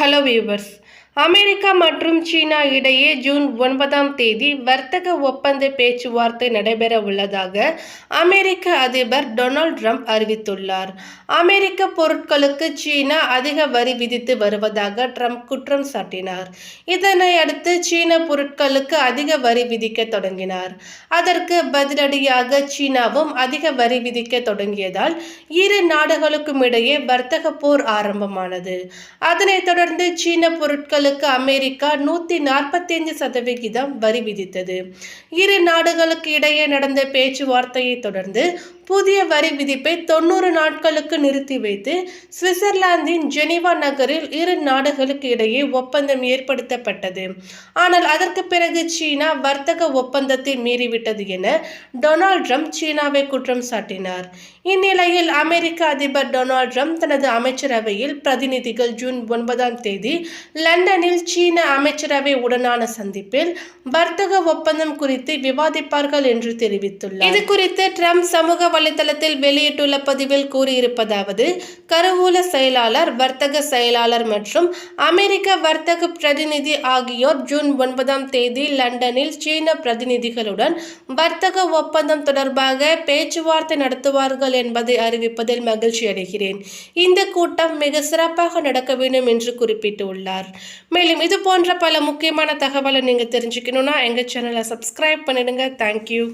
Hello viewers. America மற்றும் சீனா இடையே June 9ஆம் தேதி வர்த்தக ஒப்பந்த பேச்சுவார்த்தை நடைபெற உள்ளதாக அமெரிக்க அதிபர் டொனால்ட் ட்ரம்ப் அறிவித்துள்ளார். அமெரிக்க பொருட்களுக்கு சீனா அதிக வரி விதித்து வருவதாக ட்ரம்ப் குற்றம் சாட்டினார். இதனை அடுத்து சீன பொருட்களுக்கு அதிக வரி விதிக்க தொடங்கினார். அதற்கு பதிலடியாக சீனாவும் அதிக வரி விதிக்க தொடங்கியதால் இரு நாடுகளுக்கும் இடையே வர்த்தக போர் ஆரம்பமானது. அதனைத் தொடர்ந்து சீன பொருட்களுக்கு அமெரிக்கா 145% வரி விதித்தது. இரு நாடுகளுக்கு இடையே நடந்த பேச்சுவார்த்தையை தொடர்ந்து புதிய வரி விதிப்பை 90 நாட்களுக்கு நிறுத்தி வைத்து சுவிட்சர்லாந்தின் ஜெனீவா நகரில் இரு நாடுகளுக்கு இடையே ஒப்பந்தம் ஏற்படுத்தப்பட்டது. ஆனால் அதற்கு பிறகு சீனா வர்த்தக ஒப்பந்தத்தை மீறிவிட்டது என டொனால்ட் ட்ரம்ப் சீனாவை குற்றம் சாட்டினார். இந்நிலையில் அமெரிக்க அதிபர் டொனால்ட் ட்ரம்ப் தனது அமைச்சரவையில் பிரதிநிதிகள் ஜூன் 9ஆம் தேதி லண்டனில் சீன அமைச்சரவை உடனான சந்திப்பில் வர்த்தக ஒப்பந்தம் குறித்து விவாதிப்பார்கள் என்று தெரிவித்துள்ளார். இது குறித்து ட்ரம்ப் சமூக வலைதளத்தில் வெளியிட்டுள்ள பதிவில் கூறியிருப்பதாவது: கருவூல செயலாளர், வர்த்தக செயலாளர் மற்றும் அமெரிக்க வர்த்தக பிரதிநிதி ஆகியோர் ஜூன் 9ஆம் தேதி லண்டனில் சீன பிரதிநிதிகளுடன் வர்த்தக ஒப்பந்தம் தொடர்பாக பேச்சுவார்த்தை நடத்துவார்கள் என்பதை அறிவிப்பதில் மகிழ்ச்சி அடைகிறேன். இந்த கூட்டம் மிக சிறப்பாக நடக்க வேண்டும் என்று குறிப்பிட்டுள்ளார். மேலும் இது போன்ற பல முக்கியமான தகவலை நீங்க தெரிஞ்சுக்கணும்னா எங்க சேனலை சப்ஸ்கிரைப் பண்ணிடுங்க. தேங்க்யூ.